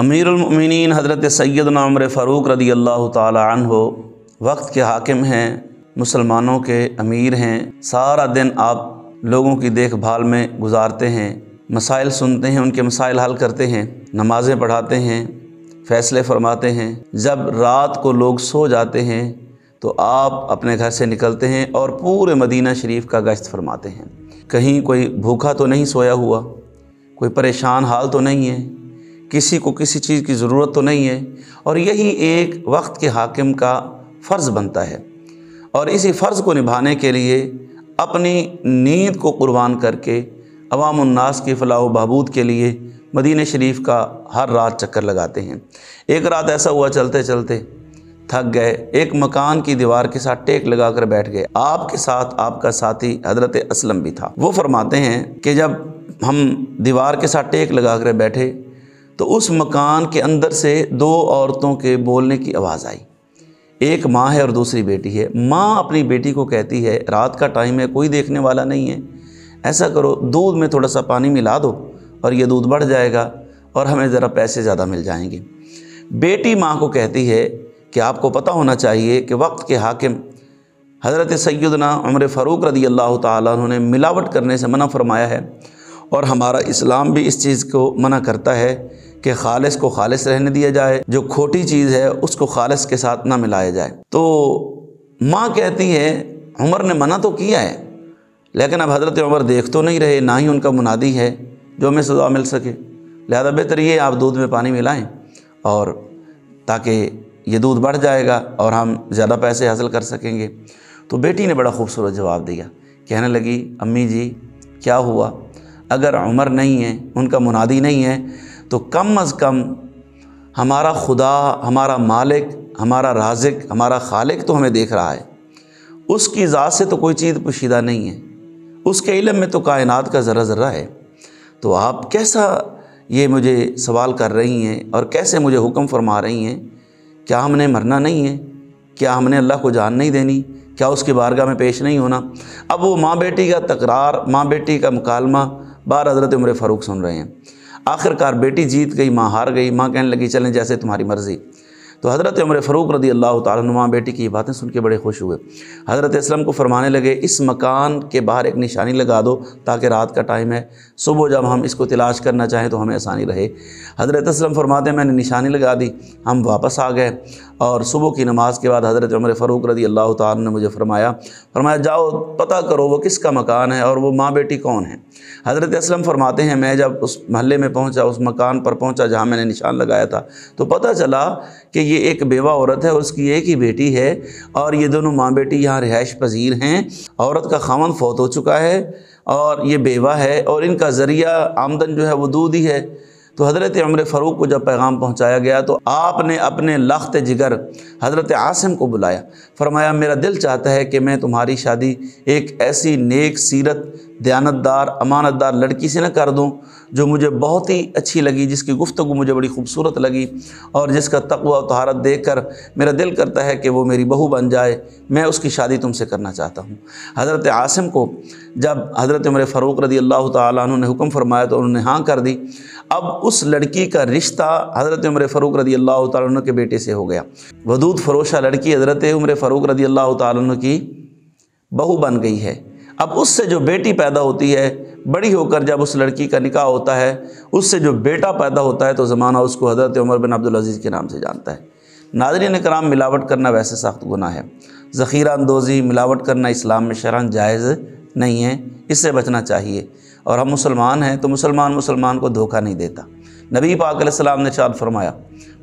अमीरुल-मोमिनीन हज़रत सैयदना उमर फ़ारूक रज़ी अल्लाह ताला अन्हु वक्त के हाकिम हैं, मुसलमानों के अमीर हैं। सारा दिन आप लोगों की देखभाल में गुजारते हैं, मसाइल सुनते हैं, उनके मसाइल हल करते हैं, नमाज़ें पढ़ाते हैं, फ़ैसले फरमाते हैं। जब रात को लोग सो जाते हैं तो आप अपने घर से निकलते हैं और पूरे मदीना शरीफ का गश्त फरमाते हैं। कहीं कोई भूखा तो नहीं सोया हुआ, कोई परेशान हाल तो नहीं है, किसी को किसी चीज़ की ज़रूरत तो नहीं है। और यही एक वक्त के हाकिम का फ़र्ज़ बनता है। और इसी फ़र्ज़ को निभाने के लिए अपनी नींद को कुर्बान करके अवामुन्नास की फ़लाह व बहबूद के लिए मदीना शरीफ का हर रात चक्कर लगाते हैं। एक रात ऐसा हुआ, चलते चलते थक गए, एक मकान की दीवार के साथ टेक लगा कर बैठ गए। आपके साथ आपका साथी हज़रत असलम भी था। वो फरमाते हैं कि जब हम दीवार के साथ टेक लगा कर बैठे तो उस मकान के अंदर से दो औरतों के बोलने की आवाज़ आई। एक माँ है और दूसरी बेटी है। माँ अपनी बेटी को कहती है, रात का टाइम है, कोई देखने वाला नहीं है, ऐसा करो दूध में थोड़ा सा पानी मिला दो और ये दूध बढ़ जाएगा और हमें ज़रा पैसे ज़्यादा मिल जाएंगे। बेटी माँ को कहती है कि आपको पता होना चाहिए कि वक्त के हाकिम हज़रत सैयदना उमर फ़ारूक रज़ी अल्लाह ताला अन्हु ने मिलावट करने से मना फरमाया है और हमारा इस्लाम भी इस चीज़ को मना करता है कि खालिस को खालिस रहने दिया जाए, जो खोटी चीज़ है उसको खालिस के साथ ना मिलाया जाए। तो माँ कहती है उमर ने मना तो किया है, लेकिन अब हज़रत उमर देख तो नहीं रहे, ना ही उनका मुनादी है जो हमें सज़ा मिल सके, लिहाजा बेहतर ये आप दूध में पानी मिलाएं और ताकि ये दूध बढ़ जाएगा और हम ज़्यादा पैसे हासिल कर सकेंगे। तो बेटी ने बड़ा खूबसूरत जवाब दिया, कहने लगी, अम्मी जी क्या हुआ, अगर उमर नहीं है, उनका मुनादी नहीं है, तो कम अज़ कम हमारा खुदा, हमारा मालिक, हमारा राज़िक, हमारा खालिक तो हमें देख रहा है। उसकी ज़ात से तो कोई चीज़ पोशीदा नहीं है, उसके इल्म में तो कायनात का ज़रा ज़रा है। तो आप कैसा ये मुझे सवाल कर रही हैं और कैसे मुझे हुक्म फरमा रही हैं? क्या हमने मरना नहीं है? क्या हमने अल्लाह को जान नहीं देनी? क्या उसकी बारगाह में पेश नहीं होना? अब वो माँ बेटी का तकरार, माँ बेटी का मुकालमा बार हज़रत उमर फ़ारूक सुन रहे हैं। आखिरकार बेटी जीत गई, माँ हार गई। माँ कहने लगी, चलें जैसे तुम्हारी मर्ज़ी। तो हज़रत उमर फ़ारूक रज़ी अल्लाह ताला अन्हु माँ बेटी की ये बातें सुन के बड़े खुश हुए। हज़रत असलम को फरमाने लगे, इस मकान के बाहर एक निशानी लगा दो ताकि रात का टाइम है, सुबह जब हम इसको तलाश करना चाहें तो हमें आसानी रहे। हज़रत असलम फरमाते हैं मैंने निशानी लगा दी, हम वापस आ गए और सुबह की नमाज के बाद हज़रत उमर फ़ारूक रज़ी अल्लाह ताला ने मुझे फरमाया जाओ पता करो वो किसका मकान है और वो माँ बेटी कौन है। हज़रत असलम फरमाते हैं मैं जब उस महल्ले में पहुँचा, उस मकान पर पहुँचा जहाँ मैंने निशान लगाया था, तो पता चला कि ये एक बेवा औरत है, उसकी एक ही बेटी है और ये दोनों माँ बेटी यहाँ रिहाइश पजीर हैं। औरत का खामन फौत हो चुका है और ये बेवा है और इनका ज़रिया आमदन जो है वो दूध ही है। तो हज़रत उमर फ़ारूक को जब पैगाम पहुँचाया गया तो आपने अपने लख्त जिगर हज़रत आसिम को बुलाया, फरमाया मेरा दिल चाहता है कि मैं तुम्हारी शादी एक ऐसी नेक सीरत, दयानतदार, अमानतदार लड़की से न कर दूं जो मुझे बहुत ही अच्छी लगी, जिसकी गुफ्तगू मुझे बड़ी खूबसूरत लगी और जिसका तक़वा और तहारत देखकर मेरा दिल करता है कि वो मेरी बहू बन जाए। मैं उसकी शादी तुमसे करना चाहता हूँ। हज़रत आसिम को जब हज़रत उमर फ़ारूक रज़ी अल्लाह ताला अन्हु ने हुक्म फरमाया तो उन्होंने हाँ कर दी। अब उस लड़की का रिश्ता हज़रत उमर फ़ारूक रज़ी अल्लाह ताला अन्हु के बेटे से हो गया। वदूद फ़रोशा लड़की हज़रत उमर फ़ारूक रज़ी अल्लाह ताला अन्हु की बहू बन गई है। अब उससे जो बेटी पैदा होती है, बड़ी होकर जब उस लड़की का निकाह होता है, उससे जो बेटा पैदा होता है तो ज़माना उसको हज़रत उमर बिन अब्दुल अज़ीज़ के नाम से जानता है। नाज़रीन कराम, मिलावट करना वैसे सख्त गुनाह है। ज़ख़ीरा अंदोज़ी, मिलावट करना इस्लाम में शरअन जायज़ नहीं है, इससे बचना चाहिए। और हम मुसलमान हैं तो मुसलमान को धोखा नहीं देता। नबी पाक अलैहिस्सलाम ने इरशाद फरमाया,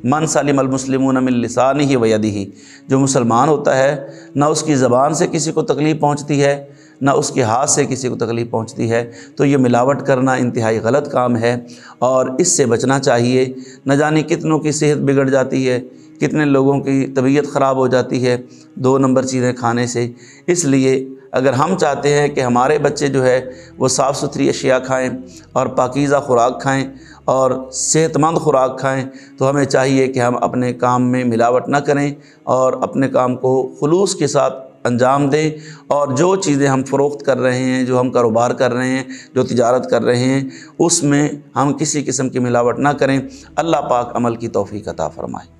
मन सलिमल मुस्लिमून मिन लिसानिही व यदिही, जो मुसलमान होता है ना उसकी ज़बान से किसी को तकलीफ़ पहुँचती है ना उसके हाथ से किसी को तकलीफ़ पहुँचती है, तो ये मिलावट करना इंतहाई गलत काम है और इससे बचना चाहिए। न जाने कितनों की सेहत बिगड़ जाती है, कितने लोगों की तबीयत ख़राब हो जाती है 2 नंबर चीज़ें खाने से। इसलिए अगर हम चाहते हैं कि हमारे बच्चे जो है वो साफ़ सुथरी अशिया खाएँ और पाकीज़ा खुराक खाएँ और सेहतमंद खुराक खाएँ, तो हमें चाहिए कि हम अपने काम में मिलावट न करें और अपने काम को खुलूस के साथ انجام دیں، اور جو چیزیں ہم فروخت کر رہے ہیں، جو ہم کاروبار کر رہے ہیں، جو تجارت کر رہے ہیں، اس میں ہم کسی قسم کی ملاوٹ نہ کریں۔ اللہ پاک عمل کی توفیق عطا فرمائے۔